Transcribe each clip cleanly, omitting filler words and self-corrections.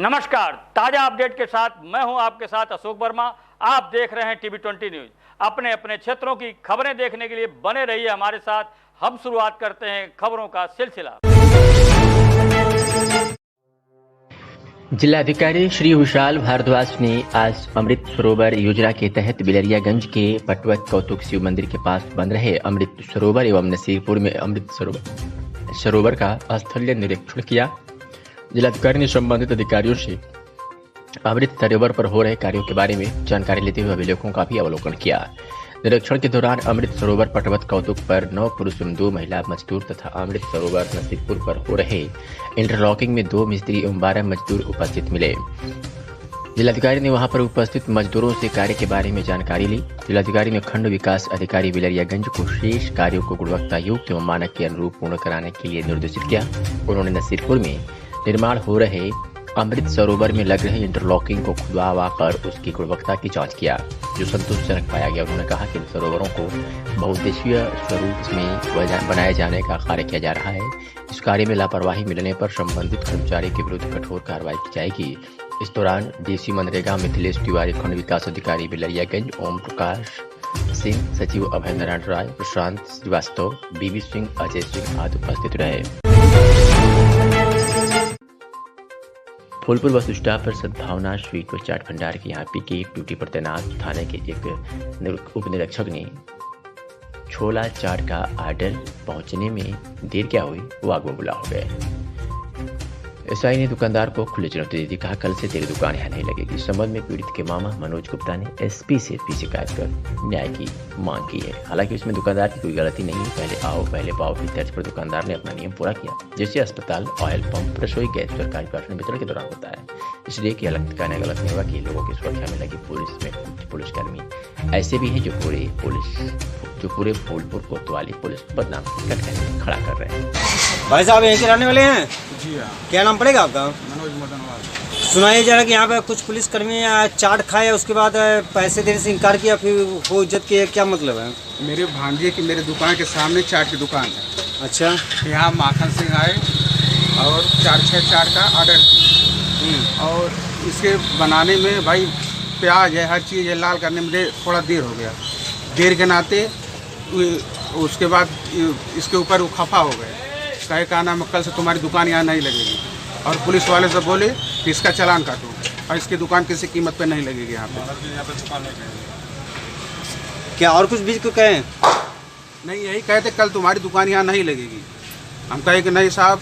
नमस्कार, ताजा अपडेट के साथ मैं हूं आपके साथ अशोक वर्मा। आप देख रहे हैं टीवी20 न्यूज। अपने अपने क्षेत्रों की खबरें देखने के लिए बने रहिए हमारे साथ। हम शुरुआत करते हैं खबरों का सिलसिला। जिलाधिकारी श्री विशाल भारद्वाज ने आज अमृत सरोवर योजना के तहत बिलरियागंज के पटवत कौतुक शिव मंदिर के पास बन रहे अमृत सरोवर एवं नसीरपुर में अमृत सरोवर का स्थलीय निरीक्षण किया। जिलाधिकारी ने संबंधित अधिकारियों से अमृत सरोवर पर हो रहे कार्यों के बारे में जानकारी लेते हुए अभिलेखों का भी अवलोकन किया। निरीक्षण के दौरान अमृत सरोवर पटवत कौतुक पर 9 पुरुष एवं 2 महिला मजदूर तथा अमृत सरोवर नसीरपुर पर हो रहे इंटरलॉकिंग में 2 मिस्त्री एवं 12 मजदूर उपस्थित मिले। जिलाधिकारी ने वहां पर उपस्थित मजदूरों से कार्य के बारे में जानकारी ली। जिलाधिकारी ने खंड विकास अधिकारी बिलरियागंज को शेष कार्यों को गुणवत्ता युक्त एवं मानक के अनुरूप पूर्ण कराने के लिए निर्देशित किया। उन्होंने नसीरपुर में निर्माण हो रहे अमृत सरोवर में लग रहे इंटरलॉकिंग को खुदवा कर उसकी गुणवत्ता की जांच किया, जो संतोषजनक पाया गया। उन्होंने कहा कि इन सरोवरों को बहुउद्देशीय स्वरूप में बनाए जाने का कार्य किया जा रहा है। इस कार्य में लापरवाही मिलने पर संबंधित कर्मचारी के विरुद्ध कठोर कार्रवाई की जाएगी। इस दौरान डीसी मनरेगा मिथिलेश तिवारी, खंड विकास अधिकारी बिलरियागंज ओम प्रकाश सिंह, सचिव अभय नारायण राय, प्रशांत श्रीवास्तव, बीबी सिंह, अजय सिंह आदि उपस्थित रहे। फूलपुर बस स्टॉप पर सद्भावना स्वीट व चाट भंडार के यहाँ के ड्यूटी पर तैनात थाने के एक उप निरीक्षक ने छोला चाट का आर्डर पहुंचने में देर क्या हुई, वो आग में बुला हो गए। एसआई ने दुकानदार को खुले चुनौती दे दी, कहा कल से तेरी दुकान यहाँ नहीं लगेगी। इस संबंध में पीड़ित के मामा मनोज गुप्ता ने एसपी से शिकायत कर न्याय की मांग की है। हालांकि इसमें दुकानदार की कोई गलती नहीं है। पहले आओ पहले पाओ की तर्ज पर दुकानदार ने अपना नियम पूरा किया, जैसे अस्पताल, ऑयल पंप, रसोई गैस सरकारी राशन वितरण के दौरान होता है। इसलिए कि अलग कहने गलत नहीं हुआ कि लोगों की सुरक्षा में लगी पुलिसकर्मी ऐसे भी हैं जो पूरे फूलपुर कोतवाली पुलिस को बदनाम खड़ा कर रहे हैं। भाई साहब यहीं के रहने वाले हैं? जी हाँ। क्या नाम पड़ेगा आपका? मनोज मदनवाल। सुनाइए जरा कि यहाँ पे कुछ पुलिसकर्मी चाट खाए, उसके बाद पैसे देने से इनकार किया, फिर वो इज्जत किया, क्या मतलब है? मेरे भांजे की मेरे दुकान के सामने चाट की दुकान है। अच्छा। यहाँ माखन सिंह आए और 4-6 चाट का ऑर्डर किया और इसके बनाने में भाई प्याज है, हर चीज़ है, लाल करने में थोड़ा देर हो गया। देर के नाते उसके बाद इसके ऊपर वो खफा हो गए, कहे का नाम कल से तुम्हारी दुकान यहाँ नहीं लगेगी। और पुलिस वाले से बोले कि इसका चालान काटो और इसकी दुकान किसी कीमत पे नहीं लगेगी यहाँ पे दुकान नहीं। क्या और कुछ बीच को कहें? नहीं, यही कहते कल तुम्हारी दुकान यहाँ नहीं लगेगी। हम कहे कि नहीं साहब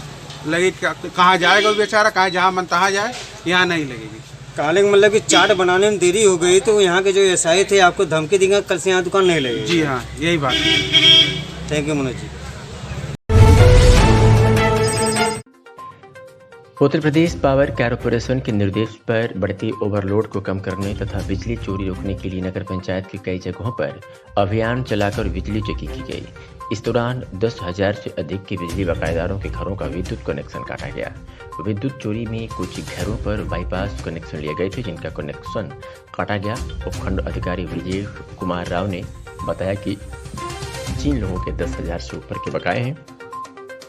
लगे, कहाँ जाएगा वो बेचारा, कहाँ जहाँ मन तहाँ जाए, यहाँ नहीं लगेगी। काले का मतलब कि चाट बनाने में देरी हो गई तो यहाँ के जो एसआई थे आपको धमकी देंगे कल से यहाँ दुकान नहीं लगेगी? जी हाँ, यही बात है। Thank you Manoj ji. Uttar Pradesh power corporation के निर्देश पर बढ़ती ओवरलोड को कम करने तथा बिजली चोरी रोकने के लिए नगर पंचायत की कई जगहों पर अभियान चलाकर बिजली चेकिंग की गई। इस दौरान 10,000 से अधिक के बिजली बकायेदारों के घरों का विद्युत कनेक्शन काटा गया। विद्युत चोरी में कुछ घरों पर बाईपास कनेक्शन लिए गए थे, जिनका कनेक्शन काटा गया। उपखंड अधिकारी विजय कुमार राव ने बताया कि जिन लोगों के 10,000 से ऊपर के बकाये हैं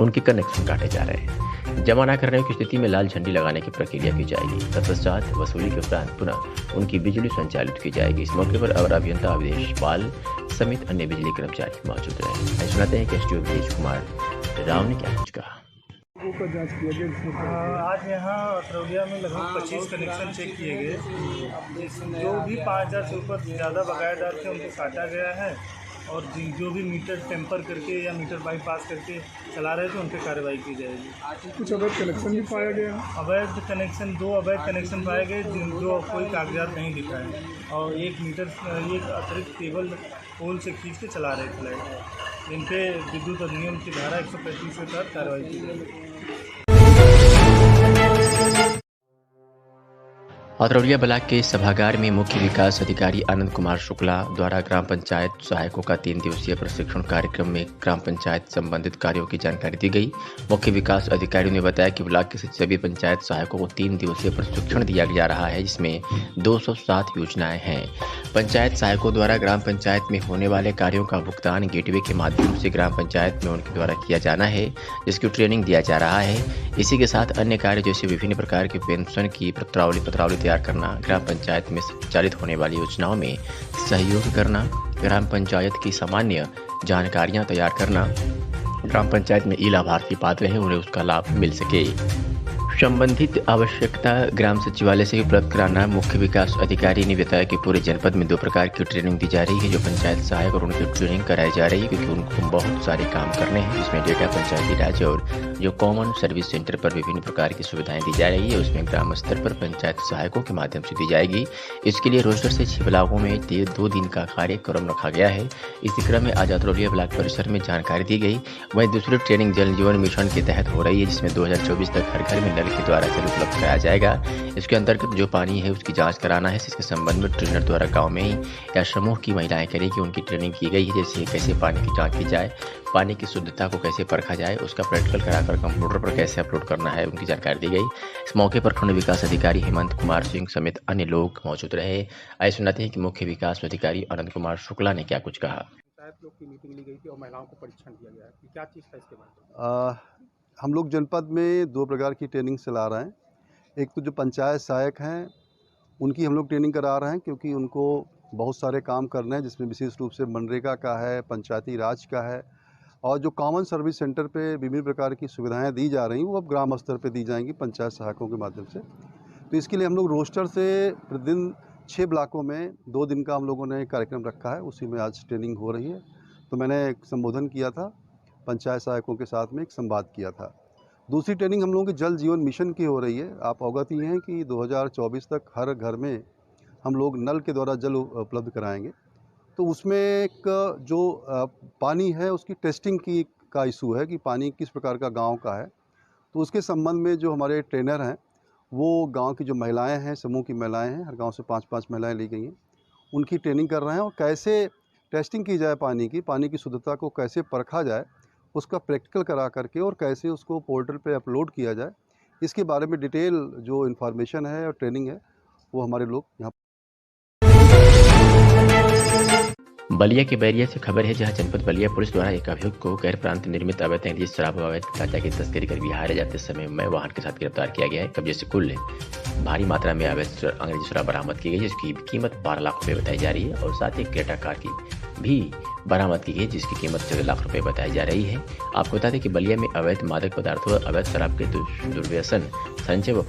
उनके कनेक्शन काटे जा रहे हैं। जमा न करने की स्थिति में लाल झंडी लगाने की प्रक्रिया की जाएगी। तत्पश्चात वसूली के उपरांत पुनः उनकी बिजली संचालित की जाएगी। इस मौके पर अवर अभियंता अवधेश पाल समेत अन्य बिजली कर्मचारी मौजूद रहे। सुनाते हैं कि एसडीओ विजय कुमार राव ने क्या कुछ कहा। आज यहाँ अटरौलिया में लगभग 25 कनेक्शन चेक किए गए। जो भी 5,000 से ऊपर ज़्यादा बकायेदार थे उनको काटा गया है और जो भी मीटर टेम्पर करके या मीटर बाईपास करके चला रहे थे उन पर कार्रवाई की जाएगी। कुछ अवैध कनेक्शन भी पाया गया? अवैध कनेक्शन 2 अवैध कनेक्शन पाए गए जो कोई कागजात नहीं दिखाए और एक अतिरिक्त केबल पोल से खींच के चला रहे थे लाइट। इन पे विद्युत अधिनियम की धारा 135 के तहत कार्रवाई की जाएगी। अतरौलिया ब्लॉक के सभागार में मुख्य विकास अधिकारी आनंद कुमार शुक्ला द्वारा ग्राम पंचायत सहायकों का 3 दिवसीय प्रशिक्षण कार्यक्रम में ग्राम पंचायत संबंधित कार्यों की जानकारी दी गई। मुख्य विकास अधिकारी ने बताया कि ब्लॉक के सभी पंचायत सहायकों को 3 दिवसीय प्रशिक्षण दिया जा रहा है, जिसमें 207 योजनाएं हैं। पंचायत सहायकों द्वारा ग्राम पंचायत में होने वाले कार्यों का भुगतान गेटवे के माध्यम से ग्राम पंचायत में उनके द्वारा किया जाना है, जिसकी ट्रेनिंग दिया जा रहा है। इसी के साथ अन्य कार्य जैसे विभिन्न प्रकार के पेंशन की पत्रावली तैयार करना, ग्राम पंचायत में संचालित होने वाली योजनाओं में सहयोग करना, ग्राम पंचायत की सामान्य जानकारियां तैयार करना, ग्राम पंचायत में लाभार्थी पात्र हैं उन्हें उसका लाभ मिल सके, संबंधित आवश्यकता ग्राम सचिवालय से उपलब्ध कराना। मुख्य विकास अधिकारी ने बताया कि पूरे जनपद में 2 प्रकार की ट्रेनिंग दी जा रही है, जो पंचायत सहायक और उनकी ट्रेनिंग कराई जा रही है, क्योंकि उनको बहुत सारे काम करने हैं, जिसमें डेटा पंचायती राज और जो कॉमन सर्विस सेंटर पर विभिन्न प्रकार की सुविधाएं दी जा रही है, उसमें ग्राम स्तर पर पंचायत सहायकों के माध्यम से दी जाएगी। इसके लिए रोस्टर से 6 ब्लॉकों में 2 दिन का कार्यक्रम रखा गया है। इसी क्रम में आज अतरौलिया ब्लॉक परिसर में जानकारी दी गई। वहीं दूसरी ट्रेनिंग जल जीवन मिशन के तहत हो रही है, जिसमें 2024 तक हर घर में नल के द्वारा जल उपलब्ध कराया जाएगा। इसके अंतर्गत जो पानी है उसकी जांच कराना है, इसके संबंध में ट्रेनर द्वारा गांव में ही या समूह की महिलाएं करेगी, उनकी ट्रेनिंग की गई है। जैसे कैसे पानी की जांच की जाए, पानी की शुद्धता को कैसे परखा जाए, उसका प्रैक्टिकल कराकर कंप्यूटर पर कैसे अपलोड करना है, उनकी जानकारी दी गई। इस मौके पर खंड विकास अधिकारी हेमंत कुमार सिंह समेत अन्य लोग मौजूद रहे। आइए सुनाते हैं कि मुख्य विकास अधिकारी आनंद कुमार शुक्ला ने क्या कुछ कहा। पंचायत लोग की मीटिंग ली गई थी और महिलाओं को परीक्षण दिया गया है कि क्या चीज़ था इसके बारे में। हम लोग जनपद में 2 प्रकार की ट्रेनिंग चला रहे हैं। एक तो जो पंचायत सहायक हैं उनकी हम लोग ट्रेनिंग करा रहे हैं, क्योंकि उनको बहुत सारे काम करने हैं, जिसमें विशेष रूप से मनरेगा का है, पंचायती राज का है, और जो कॉमन सर्विस सेंटर पे विभिन्न प्रकार की सुविधाएं दी जा रही हैं वो अब ग्राम स्तर पे दी जाएंगी पंचायत सहायकों के माध्यम से। तो इसके लिए हम लोग रोस्टर से प्रतिदिन 6 ब्लॉकों में 2 दिन का हम लोगों ने कार्यक्रम रखा है, उसी में आज ट्रेनिंग हो रही है। तो मैंने एक संबोधन किया था, पंचायत सहायकों के साथ में एक संवाद किया था। दूसरी ट्रेनिंग हम लोगों की जल जीवन मिशन की हो रही है। आप अवगत ही हैं कि 2024 तक हर घर में हम लोग नल के द्वारा जल उपलब्ध कराएंगे। तो उसमें एक जो पानी है उसकी टेस्टिंग का इशू है कि पानी किस प्रकार का गांव का है। तो उसके संबंध में जो हमारे ट्रेनर हैं वो गांव की जो महिलाएं हैं, समूह की महिलाएं हैं, हर गांव से 5-5 महिलाएं ली गई हैं, उनकी ट्रेनिंग कर रहे हैं। और कैसे टेस्टिंग की जाए पानी की शुद्धता को कैसे परखा जाए, उसका प्रैक्टिकल करा करके और कैसे उसको पोर्टल पे अपलोड किया जाए, इसके बारे में डिटेल जो इन्फॉर्मेशन है और ट्रेनिंग है वो हमारे लोग यहाँ। बलिया के बैरिया से खबर है, जहां जनपद बलिया पुलिस द्वारा एक अभियुक्त को गैर प्रांत निर्मित अवैध अंग्रेजी शराब अवैध गांजा की तस्करी कर बिहार जाते समय में वाहन के साथ गिरफ्तार किया गया है। कब्जे से कुल भारी मात्रा में अवैध अंग्रेजी शराब बरामद की गई है, जिसकी कीमत 12 लाख रुपए बताई जा रही है, और साथ ही क्रेटा कार की भी बरामद की गई, जिसकी कीमत 14 लाख रुपए बताई जा रही है। आपको बता दें कि बलिया में अवैध मादक पदार्थों और अवैध शराब के दुर्व्यसन, संचय व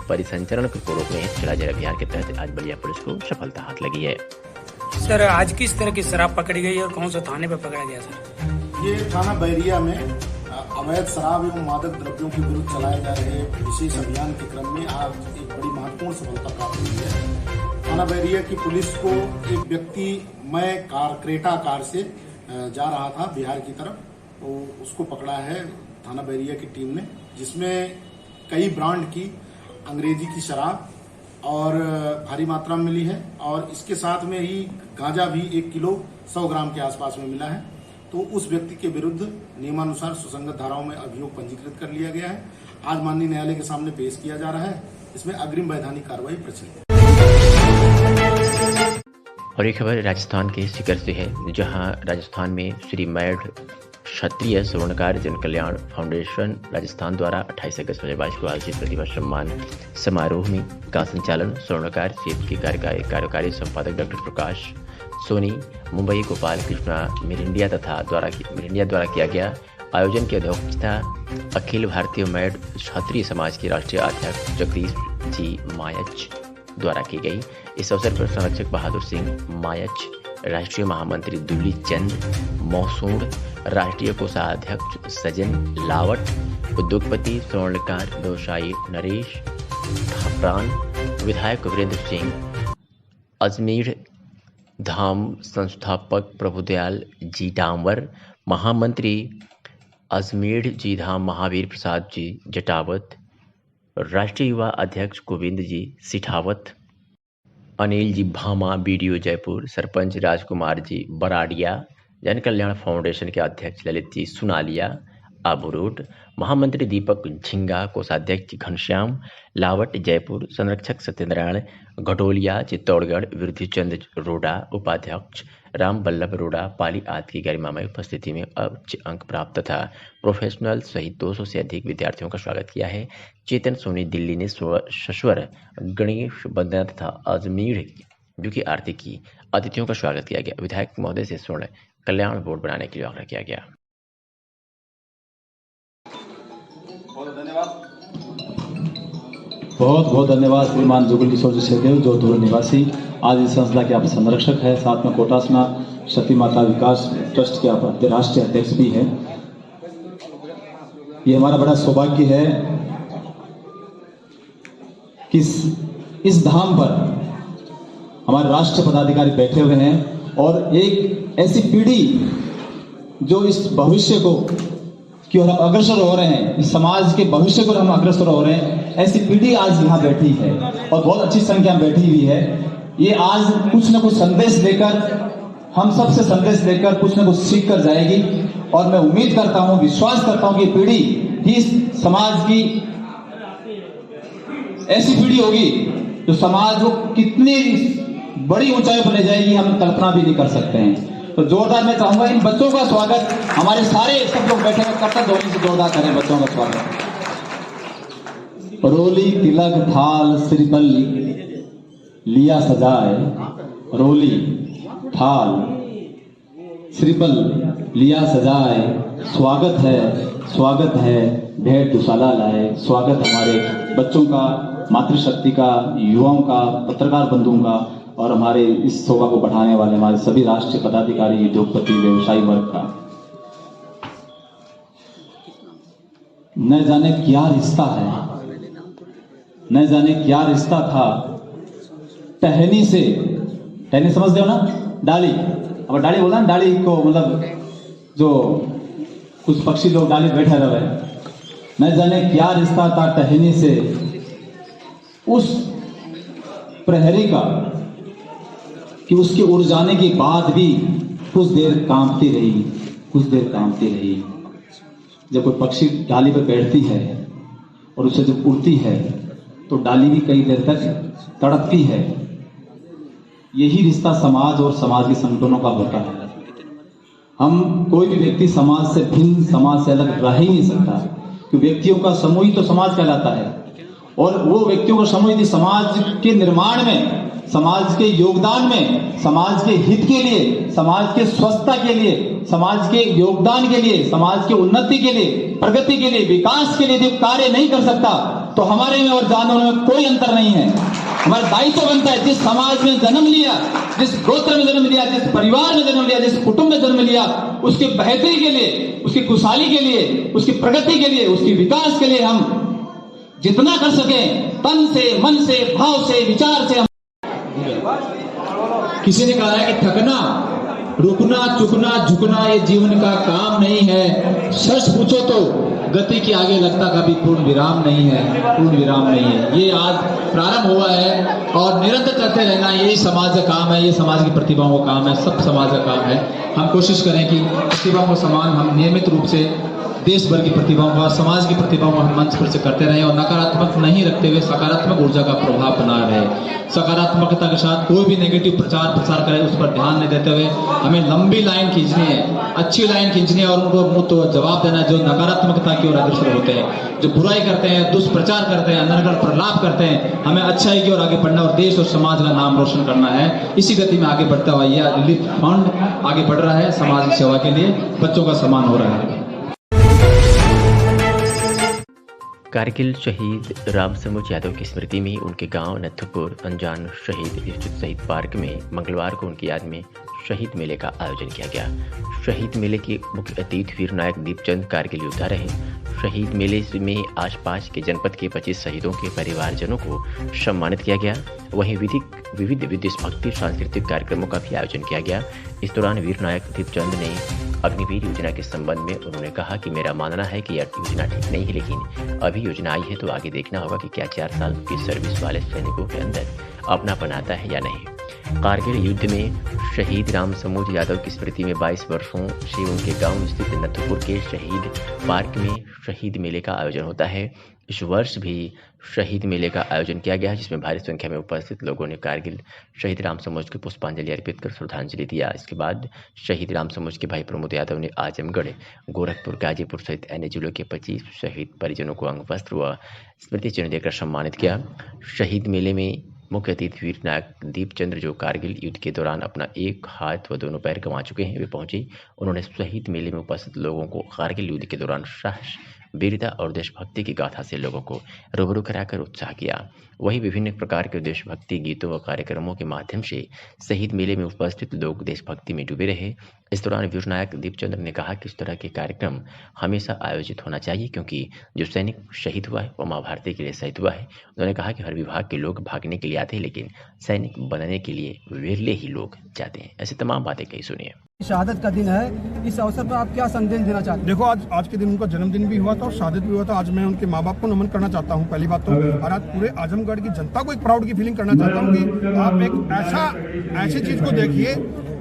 परिसंचरण को रोकने चला जा रहे अभियान के तहत आज बलिया पुलिस को सफलता हाथ लगी है। सर, आज किस तरह की शराब पकड़ी गई और कौन से थाने पर पकड़ा गया सर? ये थाना बैरिया में अवैध शराब एवं मादक द्रव्यों के विरुद्ध चलाए जा रहे विशेष अभियान के क्रम में आज एक बड़ी महत्वपूर्ण सफलता प्राप्त हुई है। थाना बैरिया की पुलिस को एक व्यक्ति क्रेटा कार से जा रहा था बिहार की तरफ, तो उसको पकड़ा है थाना बैरिया की टीम ने, जिसमें कई ब्रांड की अंग्रेजी की शराब और भारी मात्रा में मिली है, और इसके साथ में ही गांजा भी 1 किलो 100 ग्राम के आसपास में मिला है। तो उस व्यक्ति के विरुद्ध नियमानुसार सुसंगत धाराओं में अभियोग पंजीकृत कर लिया गया है। आज माननीय न्यायालय के सामने पेश किया जा रहा है। इसमें अग्रिम वैधानिक कार्रवाई प्रचलित है। और एक खबर राजस्थान के सीकर से है, जहां राजस्थान में श्री मैड क्षत्रिय स्वर्णकार जन कल्याण फाउंडेशन राजस्थान द्वारा 28 अगस्त 2022 को आयोजित प्रतिभा सम्मान समारोह में का संचालन स्वर्णकार क्षेत्र के कार्यकारी संपादक डॉक्टर प्रकाश सोनी, मुंबई गोपाल कृष्णा मिरिंडिया द्वारा किया गया। आयोजन की अध्यक्षता अखिल भारतीय मैड क्षत्रिय समाज के राष्ट्रीय अध्यक्ष जगदीश जी मायच द्वारा की गई। इस अवसर पर संरक्षक बहादुर सिंह मायच, राष्ट्रीय महामंत्री दुली चंद मौसूड़, राष्ट्रीय कोषाध्यक्ष सजन लावट, उद्योगपति स्वर्णकार व्यवसायी नरेश थापरान, विधायक वीरेंद्र सिंह, अजमेर धाम संस्थापक प्रभुदयाल जी डामवर, महामंत्री अजमेर जी धाम महावीर प्रसाद जी जटावत, राष्ट्रीय युवा अध्यक्ष गोविंद जी सिठावत, अनिल जी भामा बीडीओ जयपुर, सरपंच राजकुमार जी बराडिया, जन कल्याण फाउंडेशन के अध्यक्ष ललित जी सुनालिया आबूरोड, महामंत्री दीपक झिंगा, कोषाध्यक्ष घनश्याम लावट जयपुर, संरक्षक सत्यनारायण घटोलिया चित्तौड़गढ़, वृद्धिचंद रोडा उपाध्यक्ष, राम वल्लभ रोडा पाली आदि की गरिमामय उपस्थिति में उच्च अंक प्राप्त तथा प्रोफेशनल सहित 200 से अधिक विद्यार्थियों का स्वागत किया है। चेतन सोनी दिल्ली ने शश्वर गणेश वंदना तथा अजमेर जो की आरती की अतिथियों का स्वागत किया गया। विधायक महोदय से स्वर्ण कल्याण बोर्ड बनाने के लिए आग्रह किया गया। बहुत बहुत धन्यवाद श्रीमान जुगल किशोर जी सहदेव, जोधपुर निवासी, आज इस संस्था के आप संरक्षक हैं, साथ में कोटासना सती माता विकास ट्रस्ट के आप राष्ट्रीय अध्यक्ष भी हैं। ये हमारा बड़ा सौभाग्य है कि इस धाम पर हमारे राष्ट्रीय पदाधिकारी बैठे हुए हैं और एक ऐसी पीढ़ी जो इस भविष्य को कि हम अग्रसर हो रहे हैं, इस समाज के भविष्य को हम अग्रसर हो रहे हैं, ऐसी पीढ़ी आज यहाँ बैठी है और बहुत अच्छी संख्या में बैठी हुई है। ये आज कुछ न कुछ संदेश लेकर, हम सबसे संदेश लेकर कुछ न कुछ सीख कर जाएगी और मैं उम्मीद करता हूँ, विश्वास करता हूँ कि पीढ़ी ही समाज की ऐसी पीढ़ी होगी जो समाज को कितनी बड़ी ऊंचाई पर ले जाएगी, हम कल्पना भी नहीं कर सकते हैं। तो जोरदार मैं चाहूंगा इन बच्चों का स्वागत, हमारे सारे सब लोग बैठे हुए कर्तव्य ध्वनि से जोरदार करें बच्चों का स्वागत। रोली तिलक थाल श्रीबल लिया सजाए, रोली थाल श्रीबल लिया सजाए, स्वागत है भेंट दुशाला लाए। स्वागत हमारे बच्चों का, मातृशक्ति का, युवाओं का, पत्रकार बंधुओं का और हमारे इस शोभा को बढ़ाने वाले हमारे सभी राष्ट्रीय पदाधिकारी, उद्योगपति, व्यवसायी वर्ग का। न जाने क्या रिश्ता है, न जाने क्या रिश्ता था टहनी से। टहनी समझते हो ना, डाली। अब डाली बोला ना, डाली को मतलब जो कुछ पक्षी लोग डाली बैठे रहे। न जाने क्या रिश्ता था टहनी से, उस प्रहरी का कि उसके उड़ जाने के बाद भी कुछ देर कांपती रही। जब कोई पक्षी डाली पर बैठती है और उसे जब उड़ती है तो डाली भी कई देर तक तड़पती है। यही रिश्ता समाज और समाज के संगठनों का होता है। हम कोई भी व्यक्ति समाज से भिन्न, समाज से अलग रह ही नहीं सकता, क्योंकि व्यक्तियों का समूह ही तो समाज कहलाता है और वो व्यक्तियों का समूह यदि समाज के निर्माण में, समाज के योगदान में, समाज के हित के लिए, समाज के स्वस्थता के लिए, समाज के योगदान के लिए, समाज की उन्नति के लिए, प्रगति के लिए, विकास के लिए यदि कार्य नहीं कर सकता तो हमारे में और जानवरों में कोई अंतर नहीं है। हमारा दायित्व बनता है, जिस समाज में जन्म लिया, जिस गोत्र में जन्म लिया, जिस परिवार में जन्म लिया, जिस कुटुंब में जन्म लिया, उसकी बेहतरी के लिए, उसकी खुशहाली के लिए, उसकी प्रगति के लिए, उसके विकास के लिए हम जितना कर सके, तन से, मन से, भाव से, विचार से। किसी ने कहा है कि थकना, रुकना, चुकना, झुकना ये जीवन का काम नहीं है। सच पूछो तो गति के आगे लगता कभी पूर्ण विराम नहीं है। ये आज प्रारंभ हुआ है और निरंतर करते रहना, यही समाज का काम है, ये समाज की प्रतिभाओं का काम है, सब समाज का काम है। हम कोशिश करें कि प्रतिभाओं को सम्मान हम नियमित रूप से देश भर की प्रतिभाओं का, समाज की प्रतिभाओं का हम मंच पर से करते रहें और नकारात्मक नहीं रखते हुए सकारात्मक ऊर्जा का प्रभाव बना रहे। सकारात्मकता के साथ कोई भी नेगेटिव प्रचार करे उस पर ध्यान नहीं देते हुए हमें लंबी लाइन खींचनी है, अच्छी लाइन खींचनी है और उनको तो जवाब देना है जो नकारात्मकता की ओर अग्रसर होते हैं, जो बुराई करते हैं, दुष्प्रचार करते हैं, अनर्गल प्रलाप करते हैं। हमें अच्छाई की ओर आगे बढ़ना और देश और समाज का नाम रोशन करना है। इसी गति में आगे बढ़ता हुआ यह रिलीफ फंड आगे बढ़ रहा है समाज की सेवा के लिए, बच्चों का सम्मान हो रहा है। कारगिल शहीद रामसमुच यादव की स्मृति में उनके गांव नथुपुर अनजान शहीद स्थित शहीद पार्क में मंगलवार को उनकी याद में शहीद मेले का आयोजन किया गया। शहीद मेले के मुख्य अतिथि वीर नायक दीपचंद कारगिल योद्धा रहे। शहीद मेले में आसपास के जनपद के 25 शहीदों के परिवारजनों को सम्मानित किया गया। वहीं विविध देशभक्ति सांस्कृतिक कार्यक्रमों का भी आयोजन किया गया। इस दौरान वीर नायक दीपचंद ने अग्निवीर योजना के संबंध में उन्होंने कहा कि मेरा मानना है कि यह योजना ठीक नहीं है, लेकिन अभी योजना आई है तो आगे देखना होगा कि क्या 4 साल की सर्विस वाले सैनिकों के अंदर अपनापन आता है या नहीं। कारगिल युद्ध में शहीद राम समूज यादव की स्मृति में 22 वर्षों से उनके गांव स्थित नथुपुर के शहीद पार्क में शहीद मेले का आयोजन होता है। इस वर्ष भी शहीद मेले का आयोजन किया गया, जिसमें भारी संख्या में उपस्थित लोगों ने कारगिल शहीद राम समूज को पुष्पांजलि अर्पित कर श्रद्धांजलि दिया। इसके बाद शहीद राम समूज के भाई प्रमोद यादव ने आजमगढ़, गोरखपुर, गाजीपुर सहित अन्य जिलों के 25 शहीद परिजनों को अंग वस्त्र व स्मृति चिन्ह देकर सम्मानित किया। शहीद मेले में मुख्य अतिथि वीर नायक दीपचंद्र, जो कारगिल युद्ध के दौरान अपना एक हाथ व दोनों पैर गंवा चुके हैं, वे पहुंचे। उन्होंने शहीद मेले में उपस्थित लोगों को कारगिल युद्ध के दौरान साहस, वीरता और देशभक्ति की गाथा से लोगों को रूबरू कराकर उत्साह किया। वहीं विभिन्न प्रकार के देशभक्ति गीतों व कार्यक्रमों के माध्यम से शहीद मेले में उपस्थित लोग देशभक्ति में डूबे रहे। इस दौरान वीर नायक दीपचंद्र ने कहा कि इस तरह के कार्यक्रम हमेशा आयोजित होना चाहिए, क्योंकि जो सैनिक शहीद हुआ है वह माँ भारती के लिए शहीद हुआ है। उन्होंने कहा कि हर विभाग के लोग भागने के लिए आते हैं, लेकिन सैनिक बनने के लिए विरले ही लोग जाते हैं। ऐसी तमाम बातें कही सुनिए। शहादत का दिन है, इस अवसर पर आप क्या संदेश देना चाहते हैं? देखो, आज के दिन उनका जन्मदिन भी हुआ था और शहादत भी हुआ था। आज मैं उनके माँ बाप को नमन करना चाहता हूँ पहली बात तो, और आज पूरे आजमगढ़ की जनता को एक प्राउड की फीलिंग करना चाहता हूँ कि आप एक ऐसी चीज को देखिए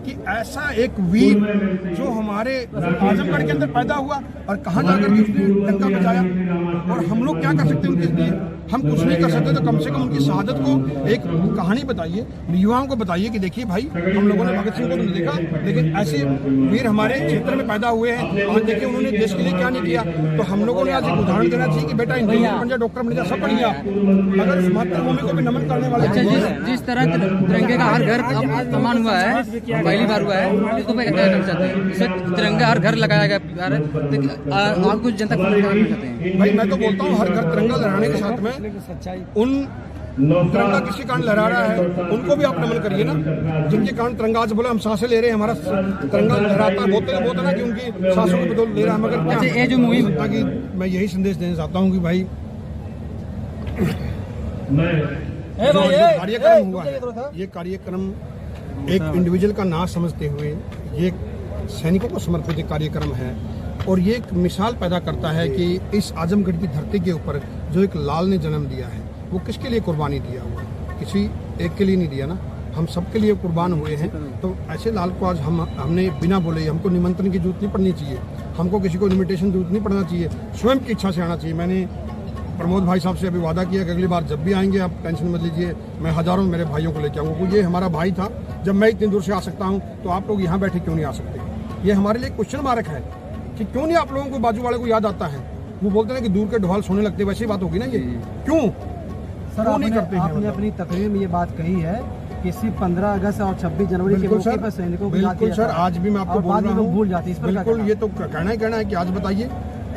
कि ऐसा एक वीर जो हमारे आजमगढ़ के अंदर पैदा हुआ और कहाँ जाकर के उसने डंका बजाया, और हम लोग क्या कर सकते हैं उनके लिए? हम कुछ नहीं कर सकते, तो कम से कम उनकी शहादत को एक कहानी बताइए, युवाओं को बताइए कि देखिए भाई, हम लोगों ने भगत सिंह को नहीं देखा, लेकिन ऐसे वीर हमारे क्षेत्र में पैदा हुए हैं और देखिए उन्होंने देश के लिए क्या नहीं किया। तो हम लोगों ने आज एक उदाहरण देना चाहिए कि बेटा इंजीनियर बन जा, डॉक्टर बन जा, सब बन गया, मगर इस मातृभूमि को भी नमन करने वाले। जिस तरह तिरंगे का हर घर सम्मान हुआ है, पहली बार हुआ है, इसको मैं कहना चाहते हैं, इसे तिरंगा हर घर लगाया गया, आप कुछ जनता चाहते हैं? भाई मैं तो बोलता हूँ हर घर तिरंगा लहराने के साथ में उन तिरंगा किसी कारण लहरा रहा है उनको भी आप नमन करिए ना, जिनके कारण तिरंगा आज बोले हम सांसें ले रहे हैं, हमारा तिरंगा लहराता है, बोलते ना कि उनकी सांसों को बदौलत ले रहा है, मगर क्या ये जो मुहिम कि मैं यही संदेश देना चाहता हूँ कि भाई जो कार्यक्रम हुआ है, ये कार्यक्रम एक इंडिविजुअल का ना समझते हुए ये सैनिकों को समर्पित एक कार्यक्रम है, और ये एक मिसाल पैदा करता है कि इस आजमगढ़ की धरती के ऊपर जो एक लाल ने जन्म दिया है वो किसके लिए कुर्बानी दिया हुआ, किसी एक के लिए नहीं दिया ना, हम सबके लिए कुर्बान हुए हैं। तो ऐसे लाल को आज हमने बिना बोले, हमको निमंत्रण की जरूरत नहीं पड़नी चाहिए, हमको किसी को इन्विटेशन जरूरत नहीं पड़ना चाहिए, स्वयं की इच्छा से आना चाहिए। मैंने प्रमोद भाई साहब से अभी वादा किया कि अगली बार जब भी आएंगे आप टेंशन मत लीजिए, मैं हजारों मेरे भाइयों को लेकर आऊँगा। ये हमारा भाई था, जब मैं इतनी दूर से आ सकता हूँ तो आप लोग यहाँ बैठे क्यों नहीं आ सकते? ये हमारे लिए क्वेश्चन मार्क है कि क्यों नहीं आप लोगों को बाजू वाले को याद आता है। वो बोलते हैं कि दूर के ढोल सोने लगते, वैसी बात होगी ना ये, क्यों सर नहीं करते? आपने अपनी तकरीर में ये बात कही है कि सिर्फ 15 अगस्त और 26 जनवरी के मौके पर सैनिकों को याद किया सर, आज भी मैं आपको बोल रहा हूँ, भूल जाती है। बिल्कुल, ये तो कहना है कि आज बताइए,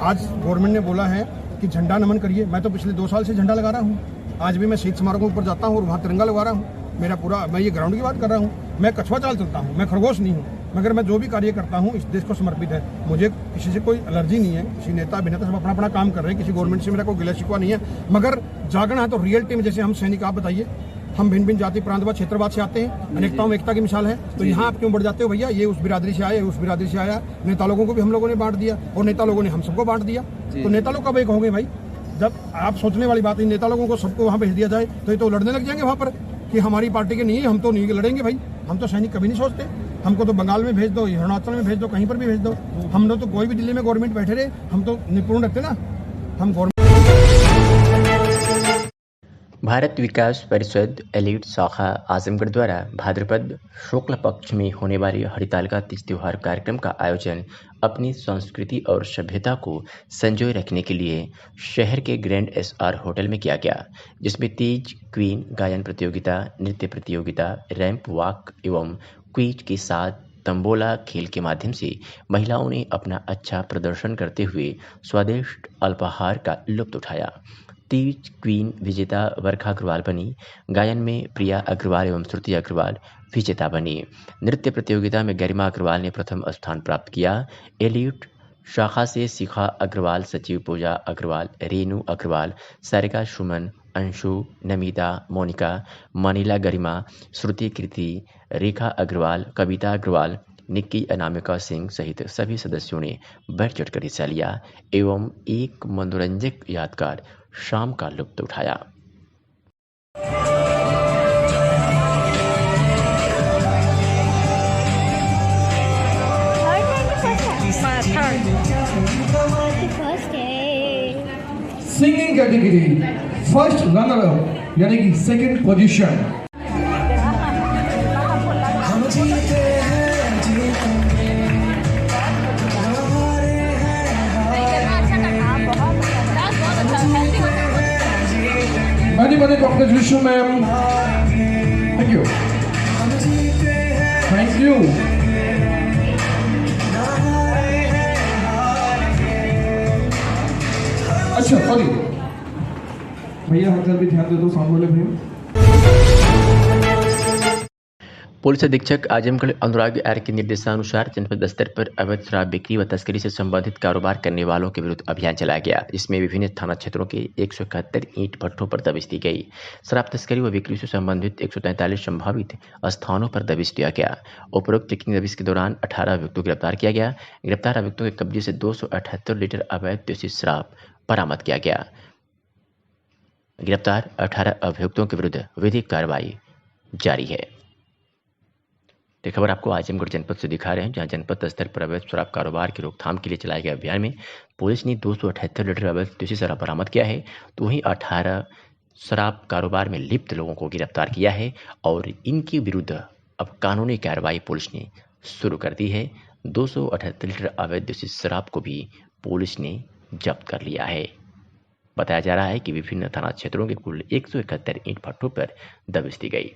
आज गवर्नमेंट ने बोला है कि झंडा नमन करिए। मैं तो पिछले 2 साल से झंडा लगा रहा हूँ, आज भी मैं शहीद स्मारकों पर जाता हूँ और वहाँ तिरंगा लगा रहा हूँ। मेरा पूरा, मैं ये ग्राउंड की बात कर रहा हूँ, मैं कछुआ चाल चलता हूँ, मैं खरगोश नहीं हूँ, मगर मैं जो भी कार्य करता हूँ इस देश को समर्पित है। मुझे किसी से कोई एलर्जी नहीं है, किसी नेता अभिनेता सब अपना अपना काम कर रहे हैं, किसी गवर्नमेंट से मेरा कोई गिला शिकवा नहीं है, मगर जागना है तो रियलिटी में। जैसे हम सैनिक, आप बताइए, हम भिन्न भिन्न जाति प्रांतवाद क्षेत्रवाद से आते हैं, अनेकताओं में एकता की मिसाल है, तो यहाँ आप क्यों बढ़ जाते हो भैया? ये उस बिरादरी से आया, उस बिरादरी से आया। नेता लोगों को भी हम लोगों ने बांट दिया और नेता लोगों ने हम सबको बांट दिया, तो नेता लोग कब एक होंगे भाई? जब आप सोचने वाली बात है, नेता लोगों को सबको वहाँ भेज दिया जाए तो ये तो लड़ने लग जाएंगे वहाँ पर कि हमारी पार्टी के नहीं है, हम तो नहीं लड़ेंगे भाई। हम तो सैनिक कभी नहीं सोचते, हमको तो बंगाल में भेज दो, अरुणाचल में भेज दो, कहीं पर भी भेज दो, हम लोग तो कोई भी दिल्ली में गवर्नमेंट बैठे रहे, हम तो निपुण रखते ना, हम गवर्नमेंट। भारत विकास परिषद एलीट शाखा आजमगढ़ द्वारा भाद्रपद शुक्ल पक्ष में होने वाले हरितालिका तीज त्योहार कार्यक्रम का आयोजन अपनी संस्कृति और सभ्यता को संजोए रखने के लिए शहर के ग्रैंड SR होटल में किया गया, जिसमें तीज क्वीन गायन प्रतियोगिता, नृत्य प्रतियोगिता, रैंप वॉक एवं क्विज के साथ तंबोला खेल के माध्यम से महिलाओं ने अपना अच्छा प्रदर्शन करते हुए स्वादिष्ट अल्पाहार का लुत्फ उठाया। तीज क्वीन विजेता वर्षा अग्रवाल बनी, गायन में प्रिया अग्रवाल एवं श्रुति अग्रवाल विजेता बनी। नृत्य प्रतियोगिता में गरिमा अग्रवाल ने प्रथम स्थान प्राप्त किया। एलीट शाखा से शिखा अग्रवाल, सचिव पूजा अग्रवाल, रेनू अग्रवाल, सारिका सुमन, अंशु, नमिता, मोनिका, मनीला गरिमा, श्रुति कृति, रेखा अग्रवाल, कविता अग्रवाल, निक्की अनामिका सिंह सहित सभी सदस्यों ने बढ़ चढ़कर हिस्सा लिया एवं एक मनोरंजक यादगार शाम का लुत्फ उठाया। Singing category first runner up यानी कि second position. Many congratulations, ma'am. Thank you. Thank you. अच्छा सॉरी भैया, हर तरफ भी ध्यान दे दो सामने वाले भैया। पुलिस अधीक्षक आजमगढ़ अनुराग आर के निर्देशानुसार जनपद स्तर पर अवैध शराब बिक्री व तस्करी से संबंधित कारोबार करने वालों के विरुद्ध अभियान चलाया गया। इसमें विभिन्न थाना क्षेत्रों के 171 ईंट भट्ठों पर दबिश दी गई। शराब तस्करी व बिक्री से संबंधित 143 संभावित स्थानों पर दबिश दिया गया। उपरोक्त चेकिंग दबिश के दौरान 18 अभियुक्तों को गिरफ्तार किया गया। गिरफ्तार अभियुक्तों के कब्जे से 278 लीटर अवैध देसी शराब बरामद किया गया। गिरफ्तार 18 अभियुक्तों के विरुद्ध विधिक कार्रवाई जारी है। ये खबर आपको आजमगढ़ जनपद से दिखा रहे हैं, जहां जनपद स्तर पर अवैध शराब कारोबार की रोकथाम के लिए चलाए गए अभियान में पुलिस ने 278 लीटर अवैध देसी शराब बरामद किया है। तो वहीं 18 शराब कारोबार में लिप्त लोगों को गिरफ्तार किया है और इनके विरुद्ध अब कानूनी कार्रवाई पुलिस ने शुरू कर दी है। 278 लीटर अवैध देसी शराब को भी पुलिस ने जब्त कर लिया है। बताया जा रहा है कि विभिन्न थाना क्षेत्रों के कुल 171 ईंट भट्ठों पर दबिश दी गई।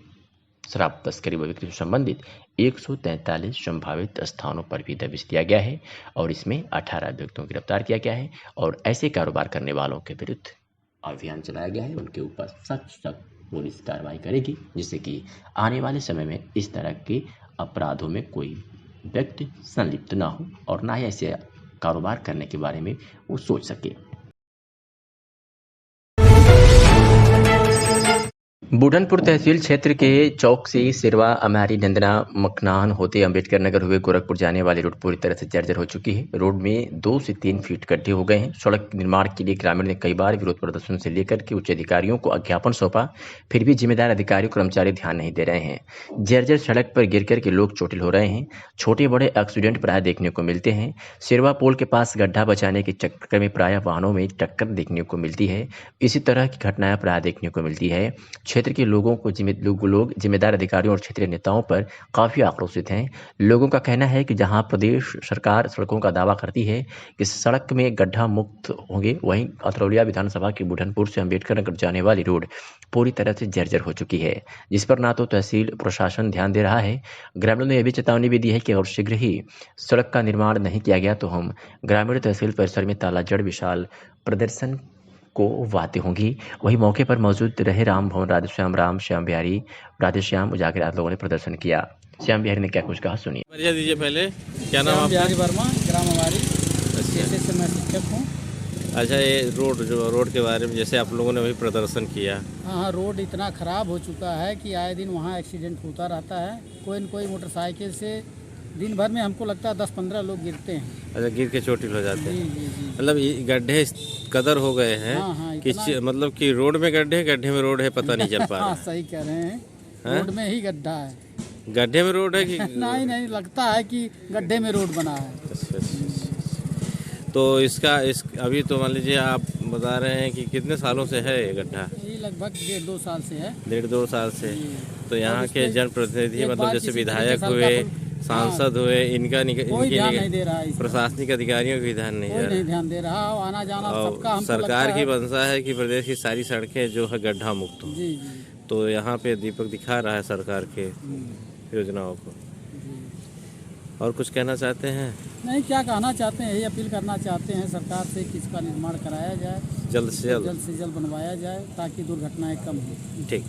शराब तस्करी व बिक्री से संबंधित 143 संभावित स्थानों पर भी दबिश दिया गया है और इसमें 18 अभियुक्तों को गिरफ्तार किया गया है और ऐसे कारोबार करने वालों के विरुद्ध अभियान चलाया गया है। उनके ऊपर सख्त पुलिस कार्रवाई करेगी, जिससे कि आने वाले समय में इस तरह के अपराधों में कोई व्यक्ति संलिप्त ना हो और ना ही ऐसे कारोबार करने के बारे में वो सोच सके। बुढ़नपुर तहसील क्षेत्र के चौक से सिरवा, अमारी, नंदना, मकनान होते अंबेडकर नगर हुए गोरखपुर जाने वाली रोड पूरी तरह से जर्जर हो चुकी है। रोड में 2 से 3 फीट गड्ढे हो गए हैं। सड़क निर्माण के लिए ग्रामीण ने कई बार विरोध प्रदर्शन से लेकर के उच्च अधिकारियों को ज्ञापन सौंपा, फिर भी जिम्मेदार अधिकारी कर्मचारी ध्यान नहीं दे रहे हैं। जर्जर सड़क पर गिर कर के लोग चोटिल हो रहे हैं। छोटे बड़े एक्सीडेंट प्राय देखने को मिलते हैं। सिरवा पुल के पास गड्ढा बचाने के चक्कर में प्राय वाहनों में टक्कर देखने को मिलती है। इसी तरह की घटनाएं प्राय देखने को मिलती है। क्षेत्र के लोगों को लोग जिम्मेदार अधिकारियों और क्षेत्रीय नेताओं पर काफी आक्रोशित हैं। लोगों का कहना है कि जहां प्रदेश सरकार सड़कों का दावा करती है कि सड़क में गड्ढा मुक्त होंगे, वहीं अतरौलिया विधानसभा के बुढ़नपुर से अंबेडकर नगर जाने वाली रोड पूरी तरह से जर्जर हो चुकी है, जिस पर ना तो तहसील प्रशासन ध्यान दे रहा है। ग्रामीणों ने यह भी चेतावनी भी दी है कि अगर शीघ्र ही सड़क का निर्माण नहीं किया गया तो हम ग्रामीण तहसील परिसर में ताला जड़ विशाल प्रदर्शन को वाते होंगी। वहीं मौके पर मौजूद रहे राम भवन, राधेश्याम बिहारी, राधेश्याम उजागर आदि लोगों ने प्रदर्शन किया। श्याम बिहारी ने क्या कुछ कहा, सुनिए। परिचय दीजिए पहले। क्या नाम आपका? बिहारी वर्मा, ग्राम हमारी से मैं शिक्षक हूँ। अच्छा, ये रोड के बारे में जैसे आप लोगों ने अभी प्रदर्शन किया। हाँ, रोड इतना ख़राब हो चुका है कि आए दिन वहाँ एक्सीडेंट होता रहता है। कोई न कोई मोटरसाइकिल से दिन भर में हमको लगता है 10-15 लोग गिरते हैं। अच्छा, गिर के चोटिल हो जाते हैं। जी। मतलब गड्ढे कदर हो गए हैं। हाँ, कि मतलब कि रोड में गड्ढे में रोड है, पता नहीं चल पा रहा। हाँ, सही कह रहे हैं। रोड में ही गड्ढा है। गड्ढे में रोड है कि नहीं, लगता है कि गड्ढे में रोड बना है। अच्छा। तो अभी तो मान लीजिए आप बता रहे हैं कि कितने सालों से है ये गड्ढा? ये लगभग 1.5-2 साल से है। 1.5-2 साल से। तो यहाँ के जनप्रतिनिधि मतलब जैसे विधायक हुए, सांसद हुए, इनका प्रशासनिक अधिकारियों की ध्यान नहीं दे रहा। आना जाना सबका हमको सरकार की मंशा है कि प्रदेश की सारी सड़कें जो है गड्ढा मुक्त हो। जी। तो यहाँ पे दीपक दिखा रहा है सरकार के योजनाओं को। और कुछ कहना चाहते हैं? नहीं, क्या कहना चाहते हैं, यही अपील करना चाहते हैं सरकार से कि इसका निर्माण कराया जाए, जल्द से जल्द बनवाया जाए ताकि दुर्घटनाएं कम हो। ठीक।